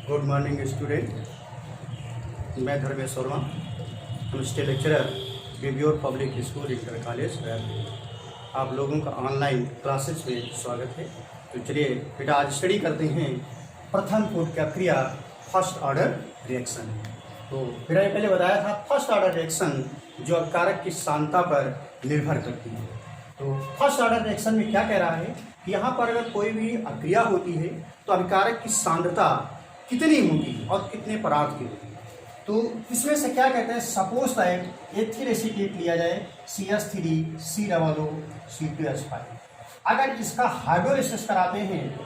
Good morning student, मैं धर्मेश वर्मा, हम state lecturer बेबियोर पब्लिक स्कूल इंटर कॉलेज। आप लोगों का ऑनलाइन क्लासेस में स्वागत है। तो चलिए बेटा, आज स्टडी करते हैं प्रथम कोट का क्रिया फर्स्ट ऑर्डर रिएक्शन। तो फिर पहले बताया था फर्स्ट ऑर्डर रिएक्शन जो कारक की सांद्रता पर निर्भर करती है। तो फर्स्ट ऑर्डर रिएक्शन में क्या कह रहा है कि यहाँ पर अगर कोई भी अक्रिया होती है तो अभिकारक की सांद्रता कितनी होगी और कितने पदार्थ की होगी। तो इसमें से क्या कहते हैं, सपोज दैट एथिल एसीटेट लिया जाए CH3COO C2H5। अगर इसका हाइड्रोलिसिस कराते हैं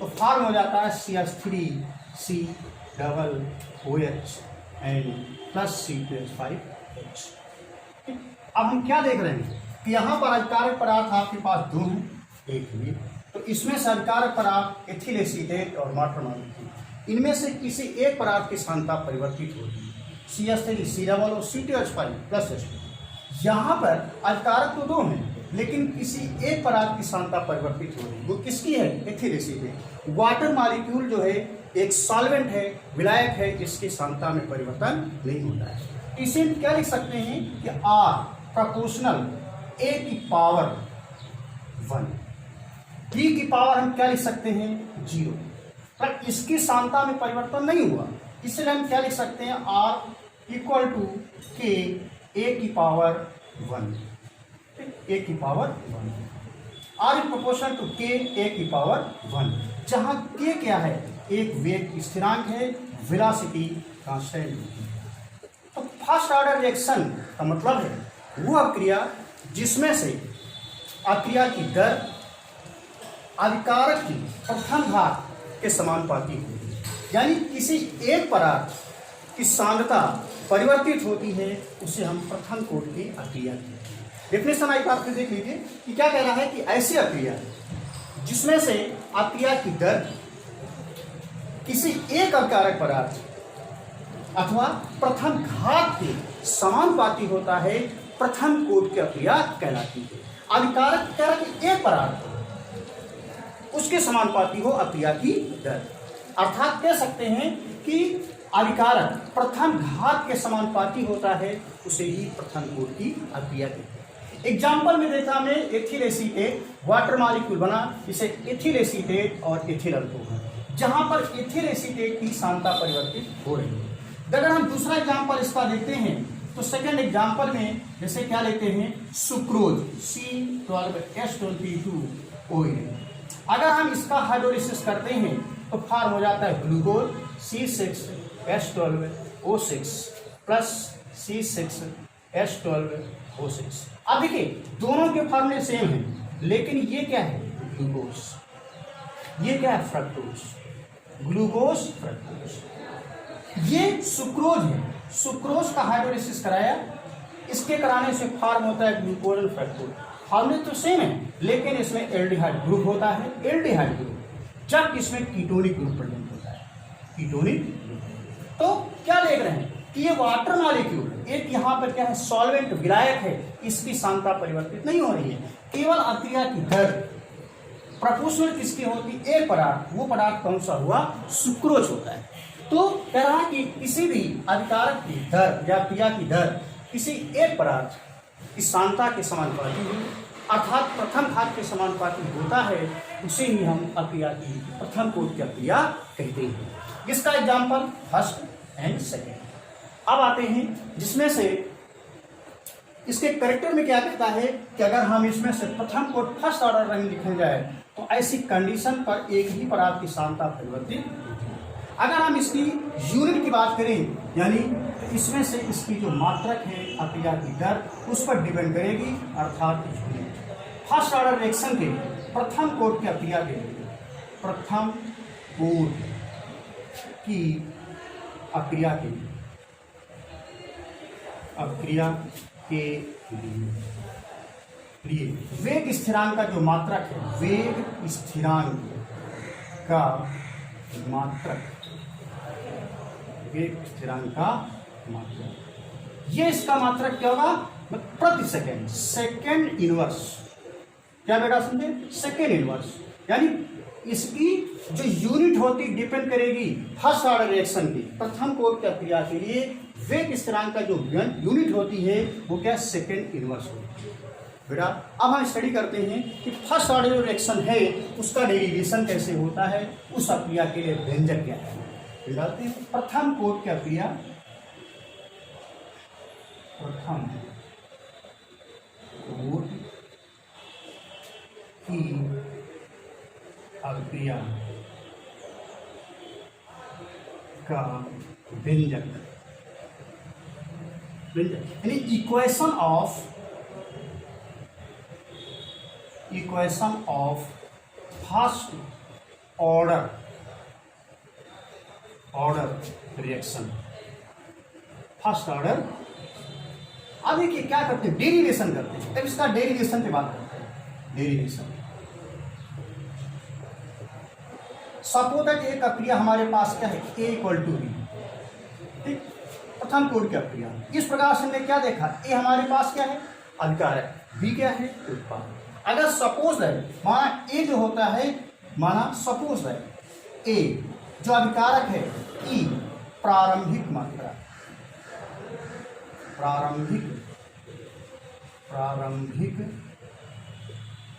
तो फॉर्म हो जाता है CH3COOH एंड प्लस C2H5H। अब हम क्या देख रहे हैं कि यहाँ पर अभिकारक पदार्थ आपके पास दो हैं, एक भी। तो इसमें से अभिकारक पदार्थ एथिल एसीटेट और वाटर मॉलिक्यूल, इनमें से किसी एक पदार्थ की सांद्रता परिवर्तित होगी CH3COO C2H5 प्लस H2। यहाँ पर अभिकारक तो दो हैं लेकिन किसी एक पदार्थ की सांद्रता परिवर्तित हो रही, वो किसकी है? Ethyl acetate. वाटर मॉलिक्यूल जो है एक सॉल्वेंट है, विलायक है, इसकी सांद्रता में परिवर्तन नहीं होता है। इसे क्या लिख सकते हैं कि R प्रोपोर्शनल A की पावर 1, B की पावर हम क्या लिख सकते हैं 0, पर इसकी सांद्रता में परिवर्तन नहीं हुआ, इसलिए हम क्या लिख सकते हैं R equal to K A की पावर 1, A की power 1, R in proportion to K A की पावर 1, जहां K क्या है? एक वेग स्थिरांक है, वेलोसिटी कांस्टेंट। तो फर्स्ट ऑर्डर रिएक्शन का मतलब है वह क्रिया जिसमें से अक्रिया की दर अभिकारक की प्रथम घात के समानुपाती होगी, यानी किसी एक पदार्थ की सांद्रता परिवर्तित होती है, उसे हम प्रथम कोट की अक्रिया कहते हैं। डेफिनेशन एक बार फिर देख लीजिए कि क्या कह रहा है कि ऐसी अक्रिया जिसमें से अक्रिया की दर किसी एक अभिकारक पदार्थ अथवा प्रथम घात के समानुपाती होता है, प्रथम कोट की अक्रिया कहलाती है। अभिकारक कारक एक पदार्थ उसके समानुपाती हो अक्रिया की दर, अर्थात कह सकते हैं कि अभिकारक प्रथम घात के समानुपाती होता है, उसे ही प्रथम कोट की अक्रिया कहते हैं। एग्जाम्पल में देखा हमने एथिल एसीटेट, वाटर मॉलिक्यूल बना, इसे एथिल एसीटेट और एथिल अल्कोहल, जहां पर एथिल एसीटेट की सांद्रता परिवर्तित हो रही है। अगर हम दूसरा एग्जाम्पल इसका देखते हैं तो सेकेंड एग्जाम्पल में जैसे क्या लेते हैं सुक्रोज C12H22OH। अगर हम इसका हाइड्रोलिसिस करते हैं तो फॉर्म हो जाता है ग्लूकोज C6H12O6 प्लस C6H12O6। अब देखिए दोनों के फॉर्मूले सेम हैं, लेकिन ये क्या है ग्लूकोज, ये क्या है फ्रक्टोज, ग्लूकोज फ्रक्टोज। ये सुक्रोज है, सुक्रोज का हाइड्रोलिसिस कराया, इसके कराने से फॉर्म होता है ग्लूकोज फ्रक्टोज। फॉर्मूले तो सेम है लेकिन इसमें एल्डिहाइड ग्रुप होता है, एल्डिहाइड ग्रुप, जब इसमें कीटोनिक ग्रुप प्रेजेंट होता है, कीटोनिक ग्रुप। तो क्या देख रहे हैं कि ये वाटर मॉलिक्यूल एक यहाँ पर क्या है सॉल्वेंट विलायक है, इसकी सांद्रता परिवर्तित नहीं हो रही है, केवल अक्रिया की दर प्रोपोर्शनल किसकी होती? एक पदार्थ, वो पदार्थ कौन सा हुआ? सुक्रोज होता है। तो कह रहा है कि किसी भी अभिकारक की दर या क्रिया की दर किसी एक पदार्थ की सांद्रता के समानुपाती है, अर्थात प्रथम घात के समानुपाती होता है, उसे ही हम अक्रिया की प्रथम कोट की अक्रिया कहते हैं। इसका एग्जाम्पल फर्स्ट एंड सेकेंड। अब आते हैं जिसमें से इसके करेक्टर में क्या कहता है कि अगर हम इसमें से प्रथम कोट फर्स्ट ऑर्डर रंग लिखे जाए तो ऐसी कंडीशन पर एक ही पदार्थ की सांद्रता परिवर्तित होती है। अगर हम इसकी यूनिट की बात करें, यानी इसमें से इसकी जो मात्रक है अक्रिया की दर उस पर डिपेंड करेगी, अर्थात यूनिट। फर्स्ट ऑर्डर रिएक्शन के प्रथम कोट की अक्रिया के लिए, प्रथम कोट की अक्रिया के लिए, अक्रिया के लिए वेग स्थिरांक का जो मात्रक है, वेग स्थिरांक का मात्रक, वेग स्थिरांक का मात्रक, ये इसका मात्रक क्या होगा? प्रति सेकेंड, सेकेंड इनवर्स। क्या बेटा समझे? सेकेंड इनवर्स, यानी इसकी जो यूनिट होती डिपेंड करेगी फर्स्ट ऑर्डर रिएक्शन की। प्रथम कोट की क्रिया के लिए वेग स्थिरांक का जो यूनिट होती है वो क्या सेकेंड इनवर्स होती है। बेटा अब हम स्टडी करते हैं कि फर्स्ट ऑर्डर जो रिएक्शन है उसका डेरिवेशन कैसे होता है, उस अक्रिया के लिए व्यंजक क्या है। डालते हैं प्रथम कोट की क्रिया, प्रथम कोट की अक्रिया का व्यंजक यानी equation of first order reaction, first order. अब देखिए क्या करते हैं, डेरिवेशन करते हैं। अब इसका डेरिवेशन पे बात करते हैं। डेरिवेशन सपोज दैट एक अक्रिया हमारे पास क्या है, A इक्वल टू बी, ठीक, प्रथम कोड की अक्रिया। इस प्रकार से हमने क्या देखा, A हमारे पास क्या है, अभिकार है, B क्या है, उत्पाद। अगर सपोज दैट माना A जो होता है, माना सपोज दैट A जो अभिकारक है E प्रारंभिक मात्रा, प्रारंभिक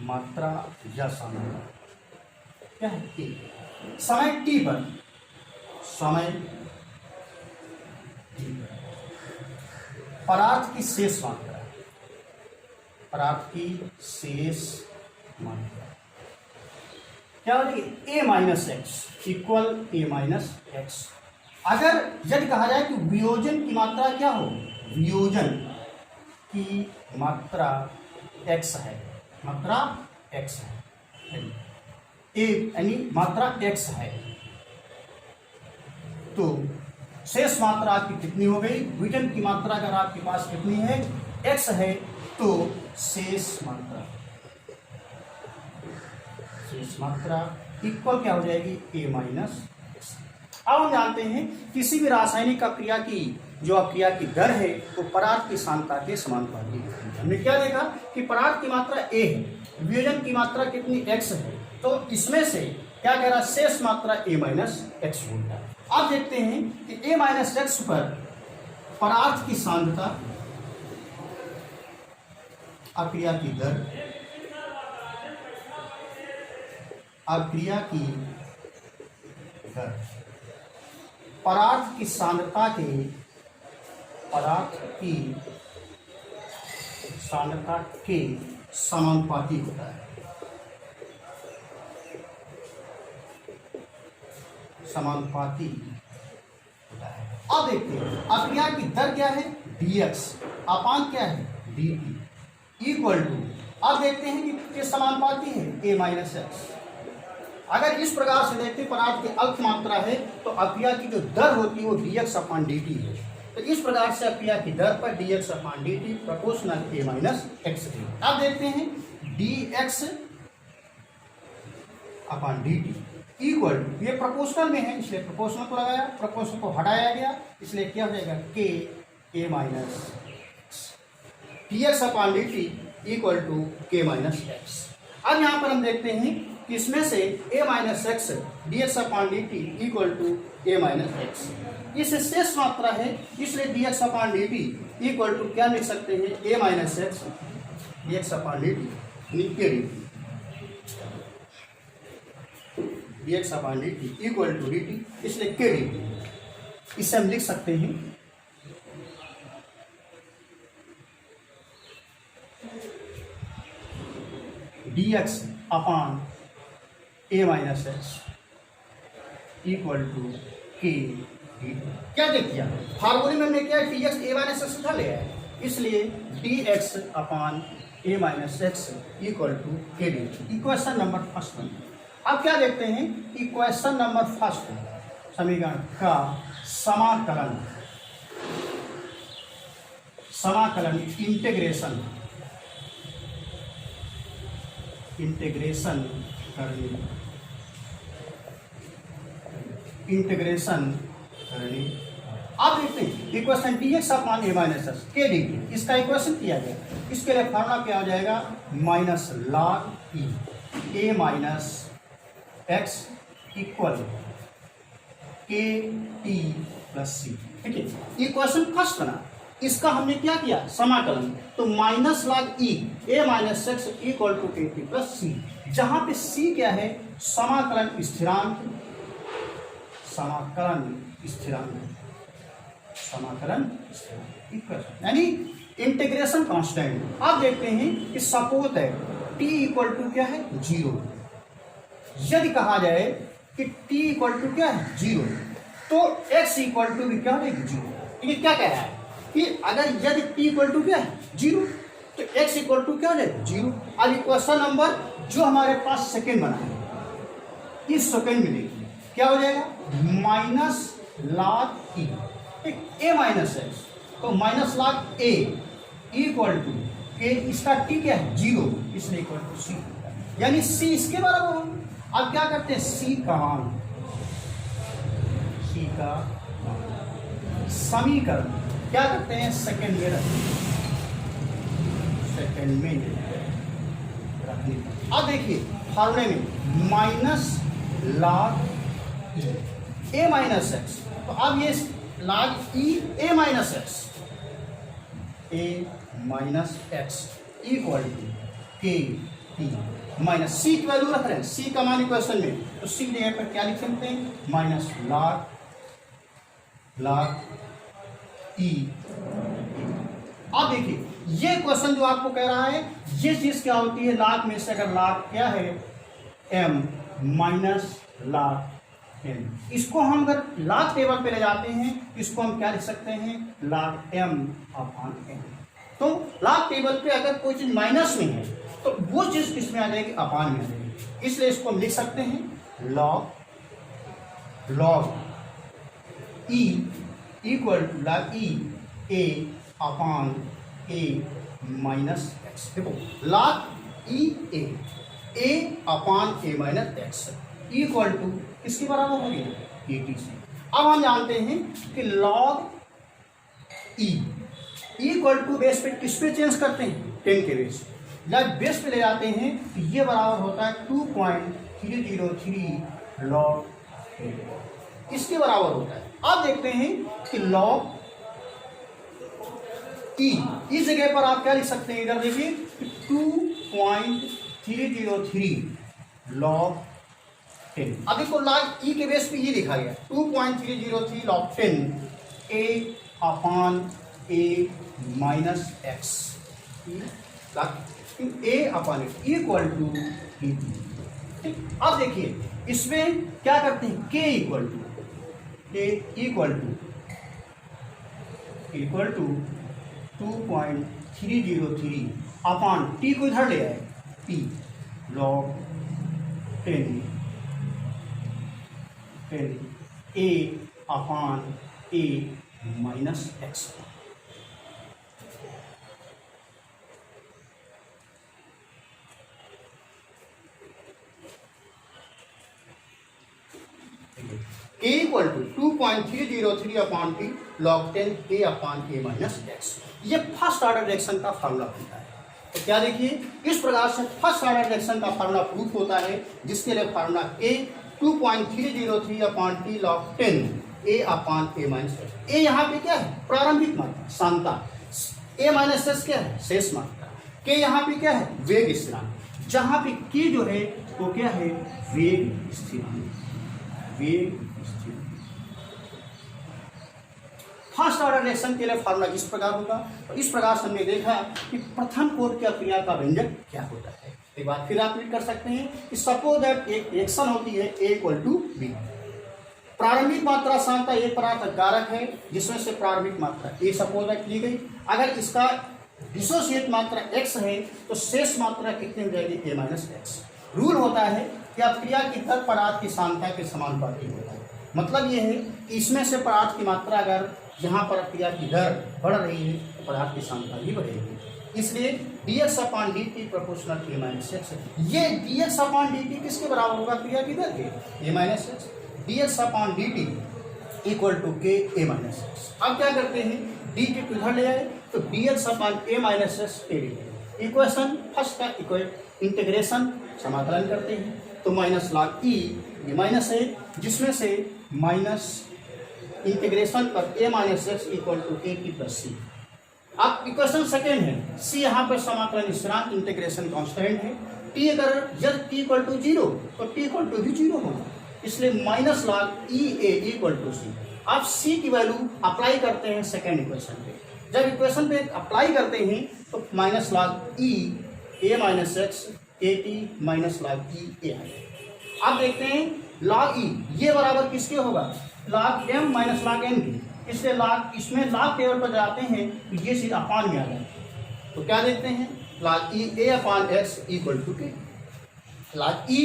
मात्रा या सांद्रता क्या है, T। समय T पर, समय T पर पदार्थ की शेष मात्रा, पदार्थ की शेष मात्रा क्या होगी, A minus x equal A minus x. अगर यदि कहा जाए कि वियोजन की मात्रा क्या हो, वियोजन की मात्रा x है, मात्रा x है, A यानी मात्रा x है, तो शेष मात्रा आपकी कितनी हो गई, वियोजन की मात्रा अगर आपके पास कितनी है, x है, तो शेष मात्रा इक्वल क्या हो जाएगी, A माइनस एक्स। अब हम जानते हैं किसी भी रासायनिक अक्रिया की जो अक्रिया की दर है वो पदार्थ की सांद्रता के समानुपाती है। हमने क्या देखा कि पदार्थ की मात्रा A है, वियोजन की मात्रा कितनी x है, तो इसमें से क्या कह रहा है, शेष मात्रा A माइनस एक्स होगा। अब देखते हैं कि A माइनस एक्स पर पदार्थ की सांद्रता, अक्रिया की दर, अक्रिया की दर पदार्थ की सांद्रता के, पदार्थ की सांद्रता के समानुपाती होता है, समानुपाती होता है। अब देखते हैं अक्रिया की दर क्या है, dx अपान क्या है, dt इक्वल टू, अब देखते हैं कि किस समानुपाती है, A माइनस एक्स। अगर इस प्रकार से देखते हैं पदार्थ की अल्प मात्रा है तो अक्रिया की जो दर होती है वो dx अपान dt है। तो इस प्रकार से अक्रिया की दर पर dx upon dt proportional A minus X है। अब देखते हैं dx upon dt equal to, ये प्रोपोर्शनल में है इसलिए प्रोपोर्शनल को लगाया, प्रोपोर्शनल को हटाया गया इसलिए क्या हो जाएगा, k A minus dx upon dt equal to k minus X. अब यहाँ पर हम देखते हैं कि इसमें से A minus x dx upon dt equal to A minus X, इस शेष मात्रा है इसलिए dx upon dt equal to क्या लिख सकते हैं, A minus x dx upon dt के dx upon dt equal to dt, इसलिए के dt। इसे हम लिख सकते हैं dx upon A minus x equal to K D. क्या देख किया, फार्मूले में हमने क्या dx A माइनस एक्स उठा लिया है, इसलिए dx upon A minus x equal to K D. Equation number first में अब क्या देखते हैं, इक्वेशन नंबर फर्स्ट समीकरण का समाकलन, समाकलन इंटीग्रेशन, इंटीग्रेशन करनी, इंटीग्रेशन करनी। अब देखते हैं equation dx upon A minus x के डी, इसका इक्वेशन किया गया, इसके लिए फार्मूला क्या हो जाएगा, minus log E A minus x equal के टी प्लस सी। ठीक है, ये क्वेश्चन फर्स्ट बना, इसका हमने क्या किया, समाकलन। तो minus log E A minus x equal to K T plus C, जहां पे सी क्या है, समाकलन स्थिरांक, समाकलन स्थिरांक, समाकलन स्थिरांक यानी इंटीग्रेशन कांस्टेंट। अब देखते हैं कि सपोज है t इक्वल टू क्या है, 0। यदि कहा जाए कि t इक्वल टू क्या है, 0, तो x इक्वल टू भी क्या है, 0। ये क्या कह रहा है कि अगर यदि t इक्वल टू क्या है, 0, तो x इक्वल टू क्या है, 0। अब क्वेश्चन नंबर जो हमारे पास सेकेंड बना है, इस सेकेंड में देखिए क्या हो जाएगा, minus log E A minus X, तो minus log A equal to K, इसका टी क्या है, 0, इसलिए इक्वल टू सी, यानी सी इसके बराबर हो। अब क्या करते हैं, सी का मान, सी का समीकरण क्या करते हैं, सेकंड में रखते हैं, सेकंड में रखने। अब देखिए फॉर्मूले में minus log A minus X, तो अब ये log E A minus x, A minus x equal to K T minus C की वैल्यू रख रहे हैं, सी का मान इक्वेशन में, तो सी जगह पर क्या लिख सकते हैं, माइनस लॉग ई। अब देखिए ये क्वेश्चन जो आपको कह रहा है, ये चीज क्या होती है, लॉग में से अगर लॉग क्या है, एम माइनस लॉग एन, इसको हम अगर लॉग टेबल पे ले जाते हैं, इसको हम क्या लिख सकते हैं, लॉग एम अपॉन एन। तो लॉग टेबल पे अगर कोई चीज माइनस में है, तो वो चीज किसमें आ जाएगी, अपान में आ जाएगी, इसलिए इसको हम लिख सकते हैं log E equal to log E A upon A minus x. देखो log E A upon A minus x equal to किसके बराबर हो गया, ए टी से। अब हम जानते हैं कि log E equal to base पे किस पे चेंज करते हैं, 10 के बेस, जब बेस पे ले जाते हैं तो ये बराबर होता है 2.303 लॉग, इसके बराबर होता है। अब देखते हैं कि लॉग ई, इस जगह पर आप क्या लिख सकते हैं, इधर देखिए 2.303 लॉग 10। अब देखो लॉग ई के बेस पे ये लिखा गया 2.303 log 10 A upon A minus x, A upon equal to T. ठीक, अब देखिए इसमें क्या करते हैं, के इक्वल टू 2.303 अपॉन टी को इधर ले आए, T log 10 A upon A minus x. A equal to 2.303 upon T log 10 A upon A minus x. ये फर्स्ट ऑर्डर रिएक्शन का फार्मूला बनता है। तो क्या देखिए इस प्रकार से फर्स्ट ऑर्डर रिएक्शन का फार्मूला प्रूफ होता है, जिसके लिए formula A 2.303 upon T log 10 A upon A minus x. A यहाँ पे क्या है, प्रारंभिक मात्रा सांता, ए माइनस एक्स क्या है, शेष मात्रा, के यहाँ पे क्या है, वेग स्थिरांक, जहाँ पे के जो है वो क्या है, वेग स्थिरांक, वेग स्थिरांक। फर्स्ट ऑर्डर रिएक्शन के लिए फार्मूला इस प्रकार होगा। तो इस प्रकार से हमने देखा कि प्रथम कोट की क्रिया का व्यंजक क्या होता है। एक बार फिर आप रीड कर सकते हैं कि सपोज दैट एक रिएक्शन होती है ए इक्वल टू बी, प्रारंभिक मात्रा सांता एक पदार्थ कारक है जिसमें से प्रारंभिक मात्रा ए सपोज दैट ली गई। अगर इसका डिसोसिएट मात्रा x है तो शेष मात्रा कितनी हो जाएगी, ए माइनस एक्स। रूल होता है कि अब क्रिया की दर पदार्थ की सांता के समानुपाती होता है। मतलब ये है कि इसमें से पदार्थ की मात्रा अगर यहाँ पर क्रिया की दर बढ़ रही है तो पदार्थ की सांता भी बढ़ेगी। इसलिए dx upon dt proportional A minus x. ये dx अपॉन dt किसके बराबर होगा, क्रिया की दर के, A minus x. dx upon dt equal to k A minus X. अब क्या करते हैं, dt को इधर ले आए तो dx upon A minus x equation first का इंटीग्रेशन समाकलन करते हैं। तो माइनस लॉग ई, ये माइनस है, जिसमें से माइनस इंटीग्रेशन पर a minus x equal to A T plus C. अब इक्वेशन सेकेंड है, सी यहाँ पर समाकलन स्थिरांक इंटीग्रेशन कांस्टेंट है, टी अगर जब टी इक्वल टू जीरो तो टी इक्वल टू भी जीरो होगा, इसलिए minus log E A equal to C. आप सी की वैल्यू अप्लाई करते हैं सेकेंड इक्वेशन पे, जब इक्वेशन पे अप्लाई करते हैं तो minus log E A minus x A T minus log E A I. आप देखते हैं लॉग ई ये बराबर किसके होगा, log M minus log N की, इसलिए लॉग इसमें लॉग टेबल पर जाते हैं तो ये चीज अपान में आ जाए, तो क्या देखते हैं log E A upon X equal to K. Log E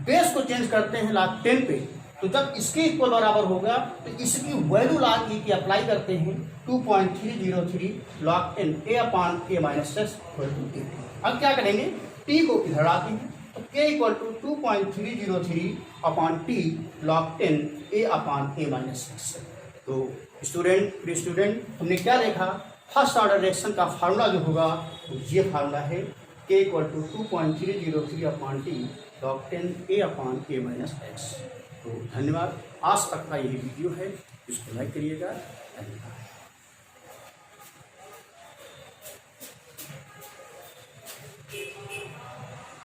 base को चेंज करते हैं लॉग 10 पे, तो जब इसके इक्वल बराबर होगा तो इसकी वैल्यू लॉग ई की अप्लाई करते हैं 2.303 log N A upon A minus x equal to A. अब क्या करेंगे, टी को इधर आते हैं तो K equal to 2.303 upon T log 10 A upon A minus X. तो स्टूडेंट हमने क्या देखा, फर्स्ट ऑर्डर रिएक्शन का फार्मूला जो होगा तो ये फार्मूला है K equal to 2.303 upon T log 10 A upon A minus X. तो धन्यवाद, आज तक का यही वीडियो है, इसको लाइक करिएगा। धन्यवाद।